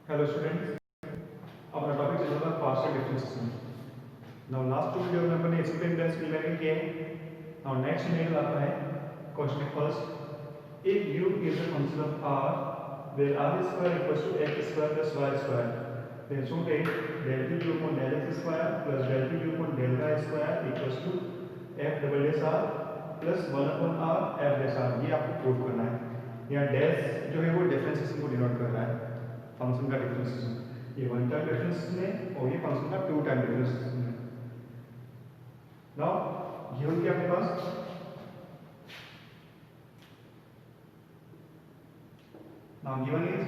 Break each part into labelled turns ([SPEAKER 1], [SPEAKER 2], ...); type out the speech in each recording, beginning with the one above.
[SPEAKER 1] Hello students, our topic is about partial differentiation. Now last two video में हमने explain that speed किया है. Now next video आता है question first. If u is a function of r, where r square equals to x square plus y square, then so take del u upon del x square plus del u upon del y square equals to f double dash r plus 1 upon r f dash r. ये आपको prove करना है. यहाँ dash जो है वो differentiation को denote कर रहा है, फंक्शन का डिफरेंशिएशन. ये वन टाइम डिफरेंशिएशन है और ये फंक्शन का टू टाइम डिफरेंशिएशन है. नाउ गिवन क्या अपने पास, now given is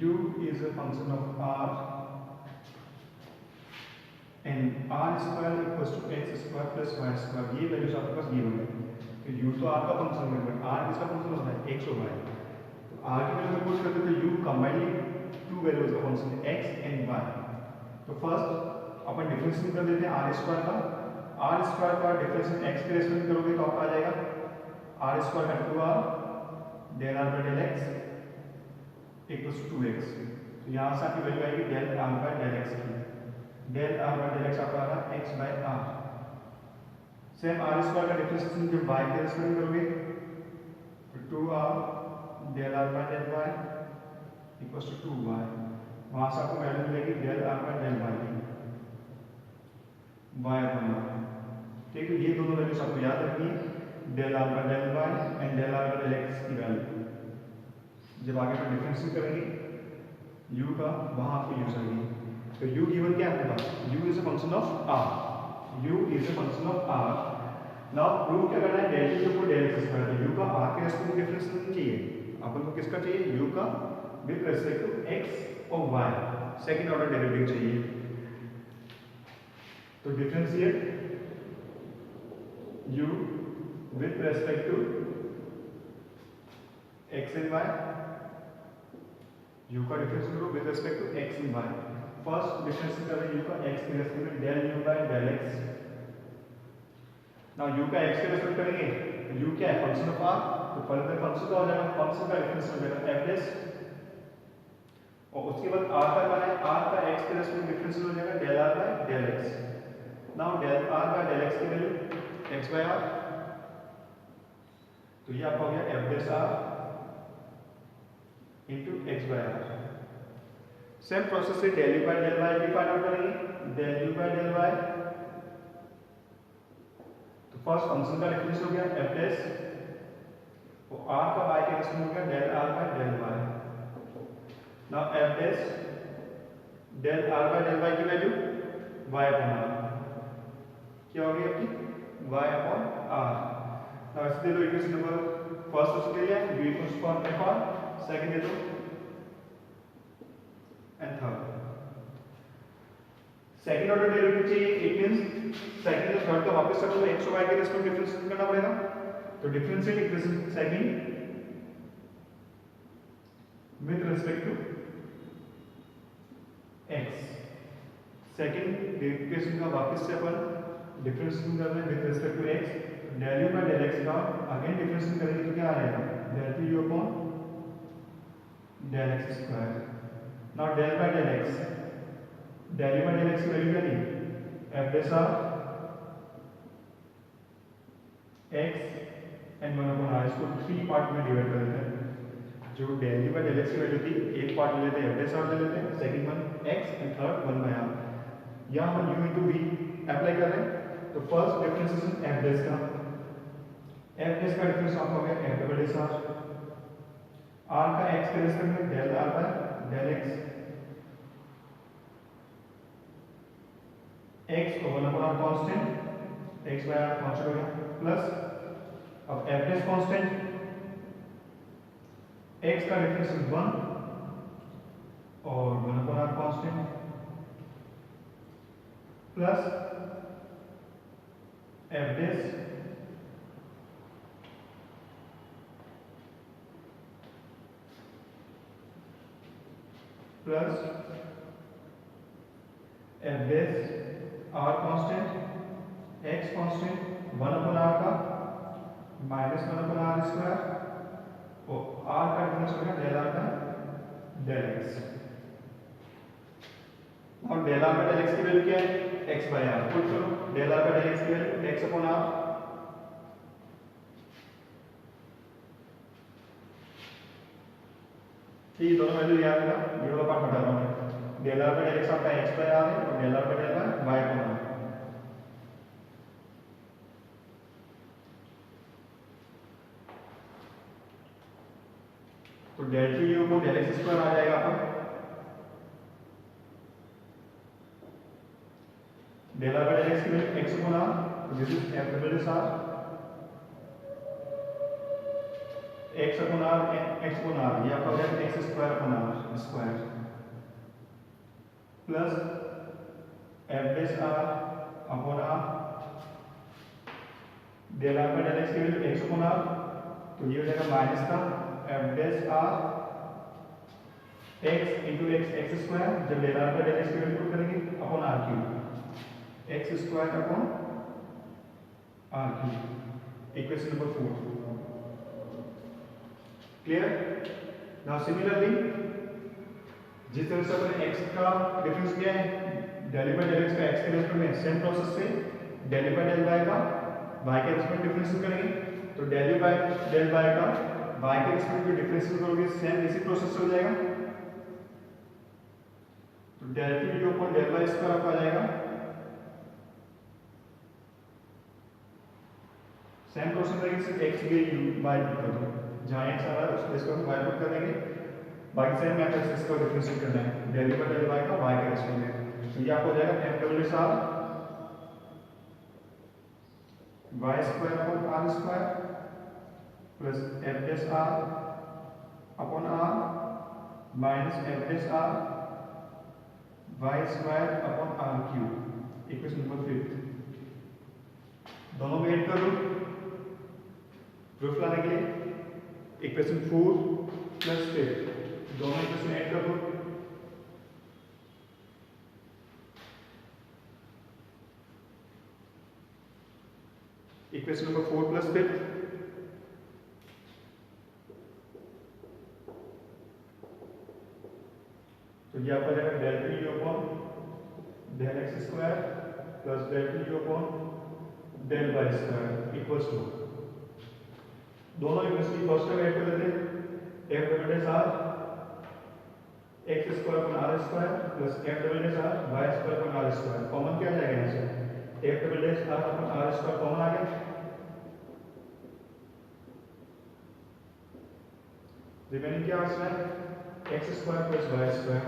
[SPEAKER 1] u is a function of r and r square equals to x square plus y square. ये वैल्यूज आपके पास गिवन है. तो u तो r का फंक्शन है, बट r किसका फंक्शन होता है, x और y. तो r की वैल्यू में पुट करते हैं तो u कंबाइनिंग टू वैल्यूज का फंक्शन है x एंड y. तो फर्स्ट अपन डिफरेंशिएट कर देते हैं r स्क्वायर का. r स्क्वायर का डिफरेंशिएट x के रेस्पेक्ट में करोगे तो आपका आ जाएगा r स्क्वायर का 2r del r by del x equals to 2x. तो यहाँ से आपकी वैल्यू आएगी del r by del x की. del r by del x आपका आ रहा है x by r. Same r square का डिफरेंशिएशन जब y के रेस्पेक्ट में करोगे तो 2r del r by del y equals to 2y. वहाँ से आपको वैल्यू मिलेगी del r by del y की y अपॉन r. ठीक है, ये दोनों वैल्यूज आपको याद रखनी है, del r by del y and del r by del x की वैल्यू. जब आगे पर डिफरेंशिएट करेंगे u का, वहाँ आपको यूज करेंगे. तो u गिवन क्या है आपके पास, u is a function of r. u is a function of r. Now prove क्या करना है, del u को del x स्क्वायर. तो u का r के रेस्पेक्ट में डिफरेंशिएशन चाहिए अपन को. किसका चाहिए, u का विद रेस्पेक्ट टू x और y, सेकंड ऑर्डर डेरिवेटिव चाहिए. तो differentiate u with respect to x and y. u का डिफरेंशिएट करो with respect to x and y. First differentiate कर रहे हैं u का x के रेस्पेक्ट में del u by del x. Now u का x के रेस्पेक्ट करेंगे तो u क्या है, फंक्शन ऑफ r. तो पहले फंक्शन का हो जाएगा, फंक्शन का डिफरेंस हो जाएगा f dash, और उसके बाद r का क्या है, r का x के रेस्पेक्ट में डिफरेंस हो जाएगा del r by del x. Now del r by del x की वैल्यू x by r. तो ये आपका हो गया f dash r into x by r. Same process से del u by del y भी फाइंड आउट करेंगे. del u by del y, तो फर्स्ट फंक्शन का डिफरेंस हो गया f dash, और r का y के रेस्पेक्ट में हो गया del r by del y. Now f dash del r by del y की वैल्यू y अपॉन r क्या होगी आपकी, y अपॉन r. नाउ ऐसे दे दो इक्वेशन नंबर फर्स्ट उसके लिए u equals to f r, second दे दो and third. Second order derivative चाहिए. इट मींस सेकंड और थर्ड का वापस से x और y के रेस्पेक्ट में डिफरेंशिएट करना पड़ेगा. तो differentiate equation second with respect to x. Second equation का वापस से अपन डिफरेंशिएट कर रहे हैं with respect to x. del u by del x का अगेन डिफरेंशिएट करेंगे तो क्या आएगा, del u upon del x square. Now del by del x, del u by del x की वैल्यू क्या थी, f dash r x and 1 upon r. इसको three part में डिवाइड कर देते हैं. जो del u by del x की वैल्यू थी, एक पार्ट ले लेते हैं f dash r ले लेते हैं, second one x and third 1 by r. यहाँ हम u into v अप्लाई कर रहे हैं. तो फर्स्ट डिफरेंशिएशन f dash का, f dash का डिफरेंस आपका हो गया f double dash r. r का x के रेस्पेक्ट में del r by del x, x को 1 upon r constant, x by r constant हो गया, प्लस अब f dash कांस्टेंट, x का डिफरेंस 1 और 1 upon r constant, plus f dash plus f dash r constant, x constant 1 upon r का minus 1 upon r square, और r का difference हो गया del r का del x. Del r by del x की value क्या है, x by r. Put करो del r by del x की वैल्यू एक्स अपॉन आर। ठीक, दोनों वैल्यू याद रखना, ये वाला पार्ट हटा रहा हूं। Del r by del x आपका एक्स बाय आर है और del r by del y upon r. तो डेल टू यू को डेल एक्स स्क्वायर आ जाएगा आपका। Del r by del x की value x upon r, this is f double s r, x upon r x upon r, ये आपका हो जाएगा x square upon r square plus f dash r upon are. Del r by del x की value x upon r, तो ये हो जाएगा minus का f dash r x into x x square, जब del r by del x की value put करेंगे upon r cube, x square upon r cube, equation number 4। Clear? Now similarly जिस तरह से अपने x का डिफरेंस किया है डेल बाय डेल x का x के रेस्पेक्ट में, सेम प्रोसेस से डेल बाय डेल y का y के रेस्पेक्ट में डिफरेंशियल करेंगे। तो डेल बाय डेल y का y के रेस्पेक्ट में डिफरेंशियल करोगे, सेम इसी प्रोसेस से हो जाएगा। तो del two u upon del y square आपका आ जाएगा, सेम प्रोसेस रहेगी, सिर्फ x के u y पुट कर दो, जहां x आ रहा है उसको इसको y पुट कर देंगे, बाकी सेम मेथड से इसको डिफरेंशिएट करना है डेल बाय डेल y का y के रेस्पेक्ट में। तो ये आपको हो जाएगा f double s r y square upon r square plus f dash r upon r minus f dash r y square upon r cube, equation number 5। दोनों में ऐड कर दो प्रूफ लाने के लिए, इक्वेशन 4 प्लस 5, दोनों इक्वेशन ऐड कर दो। इक्वेशन नंबर 4 प्लस 5, तो ये आपका जाएगा del two u upon del x square plus del two u upon del y square equals to, दोनों इक्वेशन की फर्स्ट टर्म ऐड कर देते हैं, f double dash r x square upon r square plus f double dash r y square upon r square. Common क्या जाएगा यहाँ से, f double dash r upon r square common आ गया, remaining क्या बचना है x square plus y square,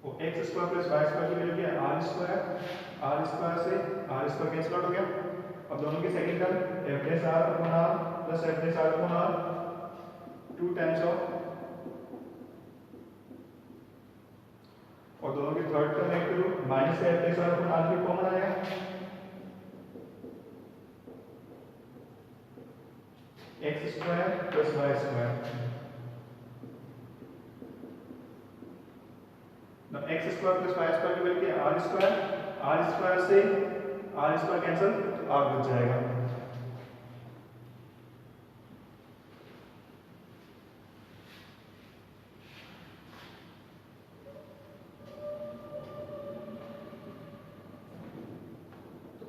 [SPEAKER 1] और x square plus y square की वैल्यू क्या है आर स्क्वायर से आर स्क्वायर कैंसिल आउट हो गया। अब दोनों की second term f dash r upon r plus f dash r upon r 2 times of, और दोनों की थर्ड टर्म ऐड करो minus f dash r upon r cube common आएगा, x square plus y square. now x square plus y square की value क्या है r square से r square cancel, तो आर बच जाएगा।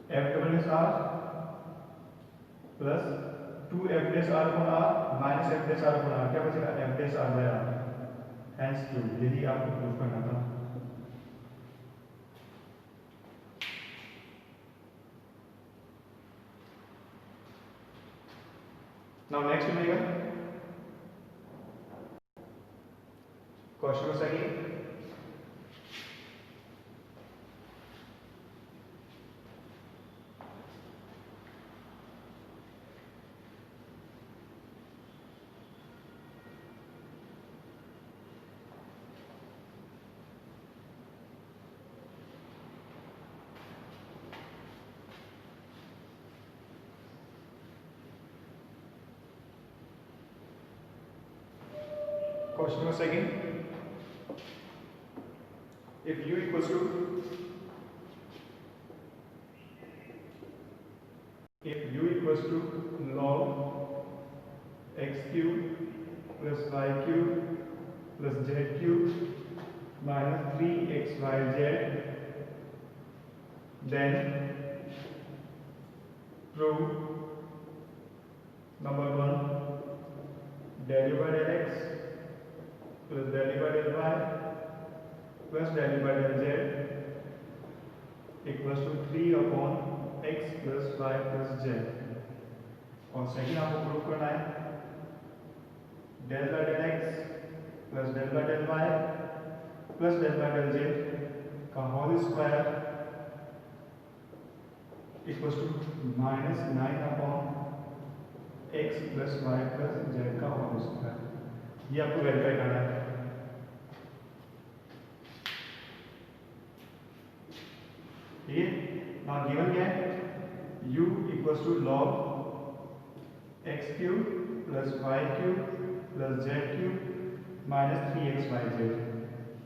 [SPEAKER 1] F double s r plus 2 f dash r upon r minus f dash r upon r, क्या बचेगा f dash r by r, hence cube. यही आपको प्रूफ करना था। Now next मिलेगा question number 2। Question number 2. If u equals to log x cube plus y cube plus z cube minus 3xyz. Then prove number 1, del u by del x plus del u by del y plus del u by del z equals to 3 upon x plus y plus z. और second आपको prove करना है del by del x plus del by del y plus del by del z का whole square equals to minus 9 upon x plus y plus z का whole square. ये आपको verify करना है। ये ना गिवन क्या है, u equals to log x cube plus y cube plus z cube minus 3xyz।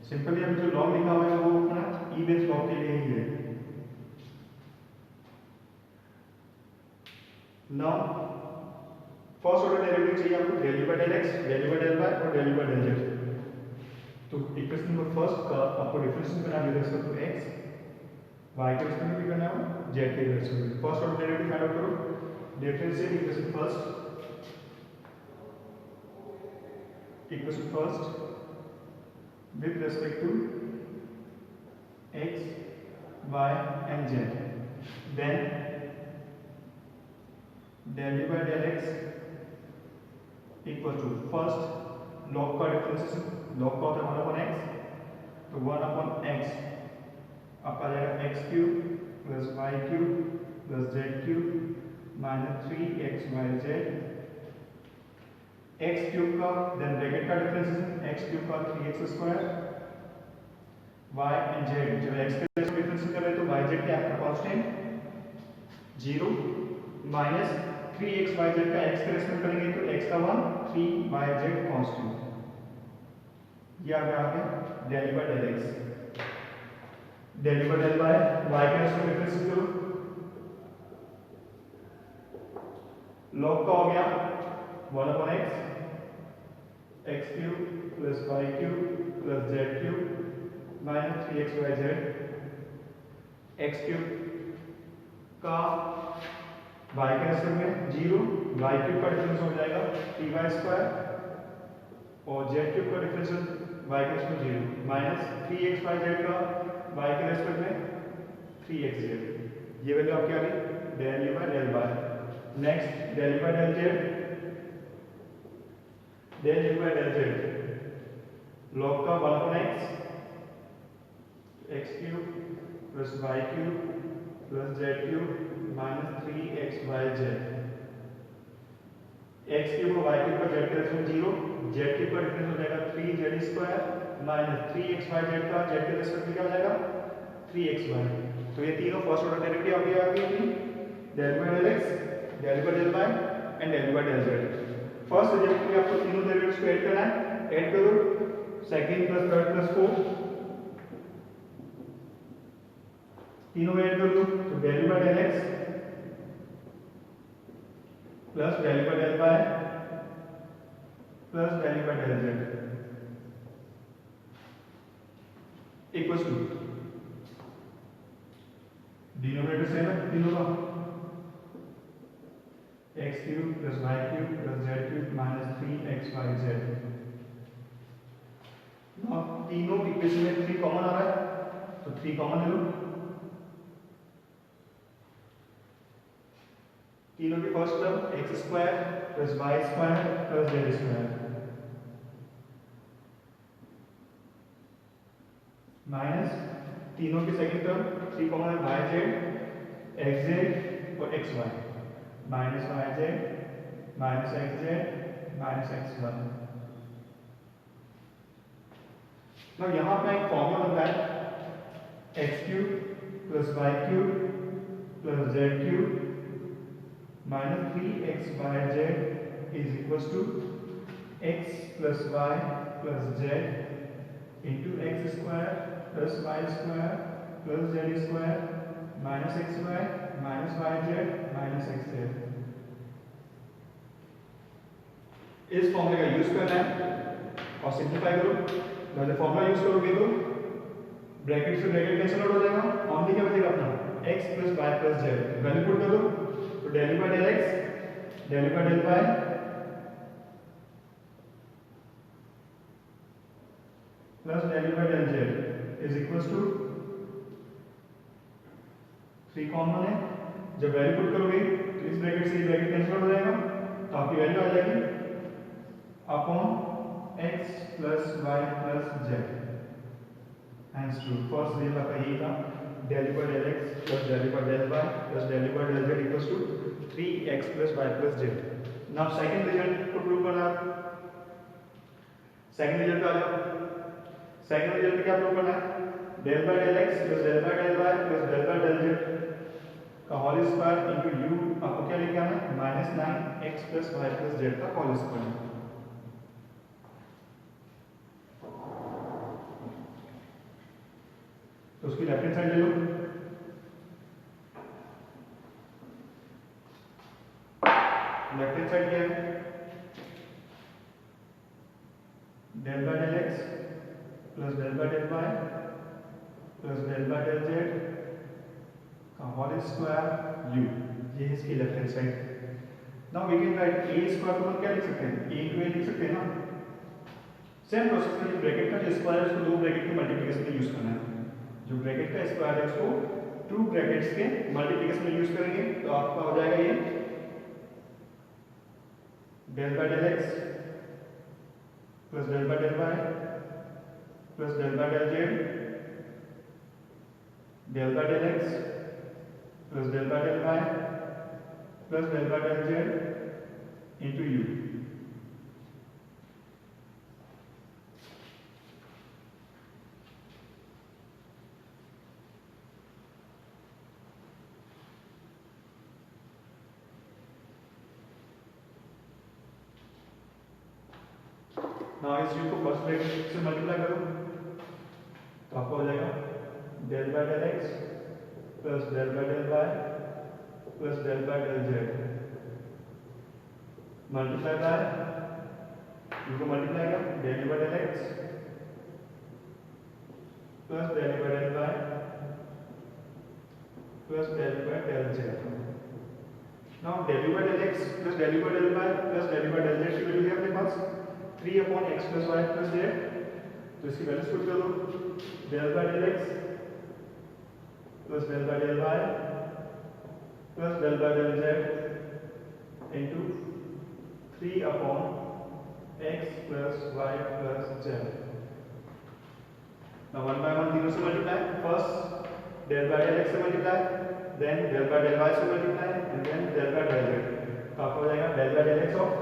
[SPEAKER 1] Simply अब जो लॉग लिखा हुआ है वो अपना ई बेस लॉग के लिए ही है। नाउ फर्स्ट ऑर्डर डेरिवेटिव चाहिए आपको, del u by del x, del u by del y और del u by del z। तो इक्वेशन नंबर फर्स्ट का आपको डिफरेंशिएट करना है with respect to x, y के रिस्पेक्ट में भी करना है, z के रिस्पेक्ट में। First order derivative find out करो। Differentiate equation first with respect to x, y and z. Then del u by del x equal to first log का differentiation, log का होता है 1 upon x, तो 1 upon x आपका जाएगा x cube plus y cube plus z cube minus 3xyz। x cube का then bracket का differentiation, x cube का 3x square, y and z जब x के डिफरेंशिएट कर रहे हैं तो yz क्या है कांस्टेंट 0 माइनस 3xyz का x के रेस्पेक्ट करेंगे तो x का 1 3yz कांस्टेंट। ये आ गया del u by del x, del u by del y, y के रेस्पेक्ट डिफरेंशिएट करो, log का हो गया 1 upon x, x cube plus y cube plus z cube minus 3xyz। x cube का y के respect में 0, y क्यूब का difference हो जाएगा 3y स्क्वायर और z क्यूब का डिफरेंस y के रेस्पेक्ट में 0 माइनस 3xyz का y के रेस्पेक्ट में 3xz। ये वैल्यू आपकी आ गई del u by del y। Next del u by del z, del u by del z log का 1 upon x, x cube plus y cube plus z cube minus 3xyz। x cube और y cube का z का respect 0, z cube का difference हो जाएगा 3z square minus 3xyz का z के respect में क्या हो जाएगा 3xy। तो ये तीनों फर्स्ट ऑर्डर डेरिवेटिव अभी आ गई थी, del u by del x, del u by del y and del u by del z। First derivative में आपको तीनों डेरिवेटिव्स को ऐड करना है, ऐड करो, second plus third plus fourth तीनों ऐड कर दो तो del u by del x plus del u by del y plus del u by del z equals to denominator same है तीनों का, x cube plus y cube plus z cube minus 3xyz। अब तीनों equation में 3 common आ रहा है तो 3 common ले लो। तीनों की first term x square plus y square plus z square minus तीनों की सेकंड टर्म 3 कॉमन है yz xz और xy minus yz minus xz minus xy। अब यहाँ पे एक फॉर्मूला बनता है x cube plus y cube plus z cube minus 3xyz is equals to x plus y plus z into x square plus y square plus z square minus x square minus Y z minus x z. इस फॉर्मूले का use करना है और simplify करो, जब formula use करोगे तो ब्रैकेट से ब्रैकेट कैंसिल आउट हो जाएगा, ओनली क्या बचेगा अपना x plus y plus z, value put कर दो, तो del by del x del by del y plus del by del z is equals to 3 common है, जब वैल्यू पुट करोगे तो इस ब्रैकेट से ये ब्रैकेट कैंसिल आउट हो जाएगा, तो आपकी वैल्यू आ जाएगी upon x plus y plus z। Hence true. First result आपका यही था, del by del x plus del by del y plus del by del z equals to 3x plus y plus z. Now second result को prove करना है, second result पे आ जाओ। second result में क्या प्रूव करना है, del by del x plus del by del y plus del by del z का होल स्क्वायर इनटू u, आपको क्या लेके आना है -9x plus y plus z का होल स्क्वायर। तो उसकी लेफ्ट हैंड साइड ले लो, लेफ्ट हैंड साइड क्या है, del by del x plus del by del y plus del by del z का होल स्क्वायर यू, ये है इसकी left hand side. Now we can write a square को हम क्या लिख सकते हैं, ए इंटू ए लिख सकते हैं ना। सेम प्रोसेस में ब्रैकेट का जो स्क्वायर है उसको दो ब्रैकेट के मल्टीप्लिकेशन में यूज करना है, जो ब्रैकेट का स्क्वायर है उसको टू ब्रैकेट्स के मल्टीप्लिकेशन में यूज करेंगे, तो आपका हो जाएगा ये del by del x plus del by del y plus del by del z del by del x plus del by del y plus del by del z into u. Now इस u को first bracket से multiply करो, तो आपको हो जाएगा del by del x plus del by del y plus del by del z multiply by u को multiply कर del by del x plus del by del y plus del by del z। Now del by del x plus del by del y plus del by del z की value है अपने पास 3 upon x plus y plus z, तो इसकी values put कर दो, del by del x plus del by del y plus del by del z into 3 upon x plus y plus z। Now 1 by 1 तीनों से multiply, first del by del x से multiply, then del by del y से multiply and then del by del z, तो आपको हो जाएगा del by del x of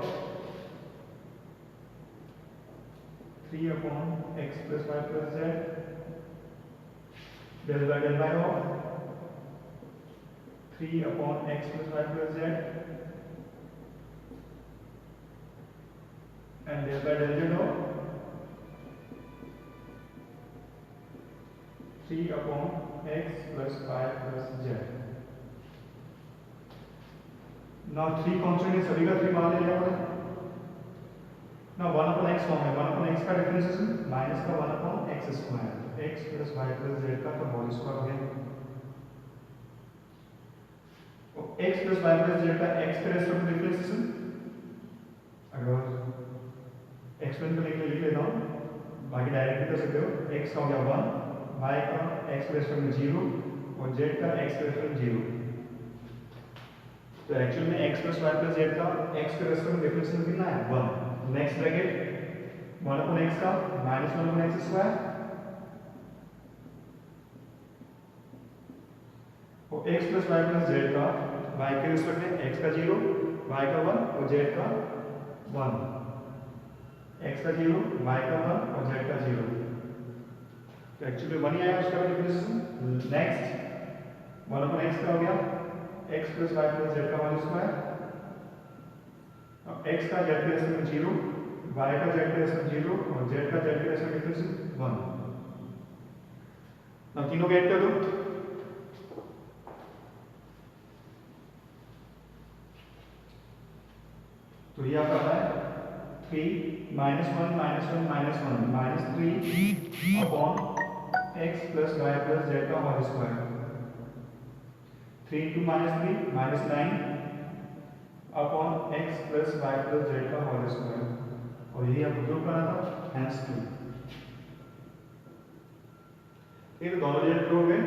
[SPEAKER 1] 3 upon x plus y plus z del by del y of 3 upon x plus y plus z and del by del z of 3 upon x plus y plus z। Now 3 constant है, सभी का 3 मान ले लिया हमने। Now 1 upon x form है, 1 upon x का differentiation minus का 1 upon x square, x plus y plus z का तो होल स्क्वायर हो गया। तो x plus y plus z का x के रेस्पेक्ट में डिफरेंशिएशन, अगर एक्सपेंड करने के लिए लिख लेता हूँ, बाकी डायरेक्ट भी कर सकते हो, x का हो गया 1, y का x के रेस्पेक्ट में 0 और z का x के रेस्पेक्ट में 0। तो एक्चुअल में x plus y plus z का x के रेस्पेक्ट में डिफरेंशिएशन कितना है 1। नेक्स्ट ब्रैकेट 1 अपॉन x का माइनस 1 अपॉन x स्क्वायर और x plus y plus z का y के रिस्पेक्ट में x का 0, y का 1 और z का 1, x का 0, y का 1 और z का 0, तो एक्चुअली 1 ही आया उसका डिफरेंशिएशन। नेक्स्ट 1 अपॉन x का हो गया x plus y plus z का होल स्क्वायर, x का z के रेस्पेक्ट में 0, y का z के रेस्पेक्ट 0 और z का z के रेस्पेक्ट डिफरेंस 1। अब तीनों को ऐड कर दो, तो ये आपका है 3 -1 -1 -1 -3 upon x plus y plus z का whole square. 3 into -3 -9 upon x plus y plus z का होल स्क्वायर, और यही आपको प्रूव करना था, हैंस 2। ये दोनों रिजल्ट प्रूव हो गए।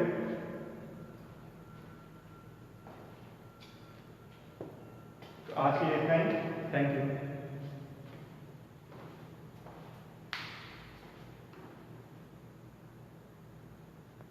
[SPEAKER 1] तो आज के लिए इतना ही, थैंक यू।